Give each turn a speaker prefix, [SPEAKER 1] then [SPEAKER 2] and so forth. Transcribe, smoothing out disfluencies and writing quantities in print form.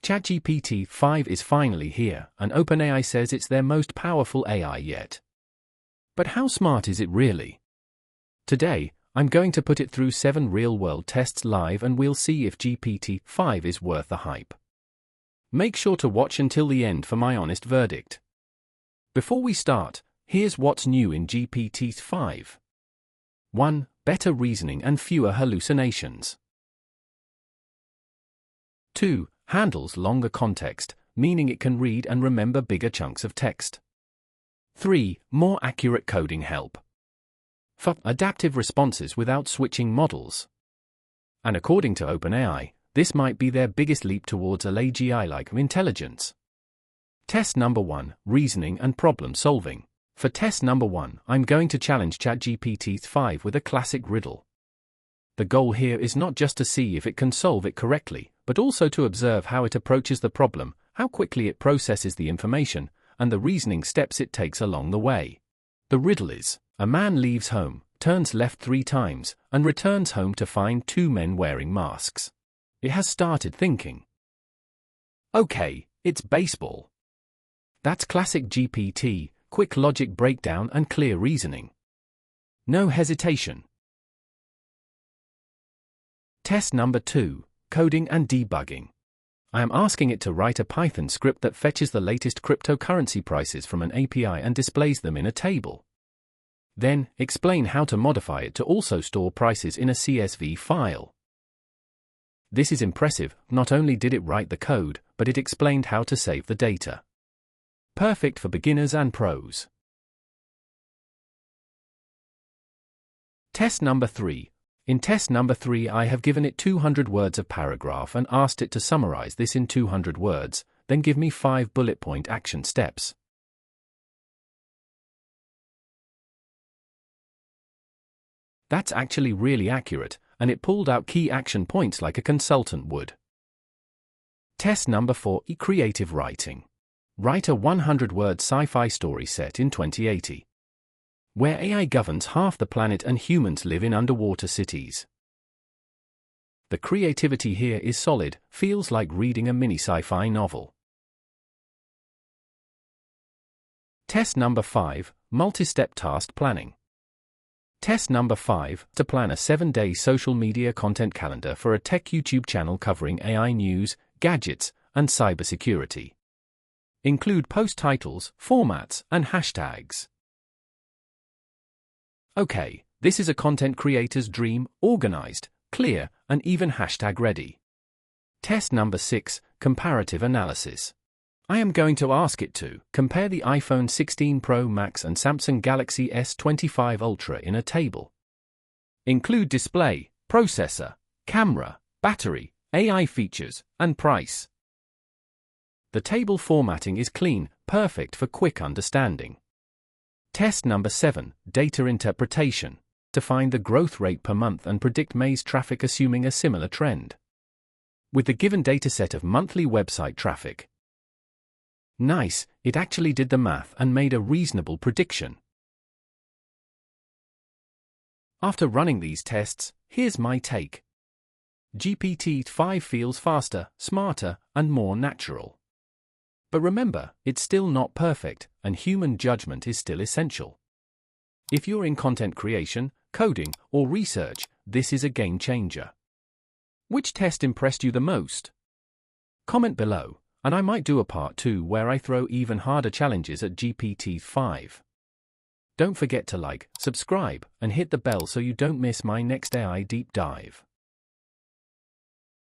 [SPEAKER 1] ChatGPT 5 is finally here, and OpenAI says it's their most powerful AI yet. But how smart is it really? Today, I'm going to put it through 7 real-world tests live and we'll see if GPT-5 is worth the hype. Make sure to watch until the end for my honest verdict. Before we start, here's what's new in GPT-5. 1. Better reasoning and fewer hallucinations. 2. Handles longer context, meaning it can read and remember bigger chunks of text. 3. More accurate coding help. 4. Adaptive responses without switching models. And according to OpenAI, this might be their biggest leap towards a AGI-like intelligence. Test number 1, reasoning and problem solving. For test number 1, I'm going to challenge ChatGPT-5 with a classic riddle. The goal here is not just to see if it can solve it correctly, but also to observe how it approaches the problem, how quickly it processes the information, and the reasoning steps it takes along the way. The riddle is: a man leaves home, turns left 3 times, and returns home to find 2 men wearing masks. It has started thinking. Okay, it's baseball. That's classic GPT, quick logic breakdown and clear reasoning. No hesitation. Test number 2, coding and debugging. I am asking it to write a Python script that fetches the latest cryptocurrency prices from an API and displays them in a table. Then, explain how to modify it to also store prices in a CSV file. This is impressive. Not only did it write the code, but it explained how to save the data. Perfect for beginners and pros. Test number 3. In test number 3, I have given it 200 words of paragraph and asked it to summarize this in 200 words, then give me 5 bullet point action steps. That's actually really accurate, and it pulled out key action points like a consultant would. Test number 4, creative writing. Write a 100-word sci-fi story set in 2080, where AI governs half the planet and humans live in underwater cities. The creativity here is solid, feels like reading a mini sci-fi novel. Test number 5, multi-step task planning. Test number 5, to plan a 7-day social media content calendar for a tech YouTube channel covering AI news, gadgets, and cybersecurity. Include post titles, formats, and hashtags. Okay, this is a content creator's dream, organized, clear, and even hashtag ready. Test number 6, comparative analysis. I am going to ask it to compare the iPhone 16 Pro Max and Samsung Galaxy S25 Ultra in a table. Include display, processor, camera, battery, AI features, and price. The table formatting is clean, perfect for quick understanding. Test number 7, data interpretation. To find the growth rate per month and predict May's traffic assuming a similar trend. With the given dataset of monthly website traffic. Nice, it actually did the math and made a reasonable prediction. After running these tests, here's my take. GPT-5 feels faster, smarter, and more natural. But remember, it's still not perfect, and human judgment is still essential. If you're in content creation, coding, or research, this is a game changer. Which test impressed you the most? Comment below, and I might do a part 2 where I throw even harder challenges at GPT-5. Don't forget to like, subscribe, and hit the bell so you don't miss my next AI deep dive.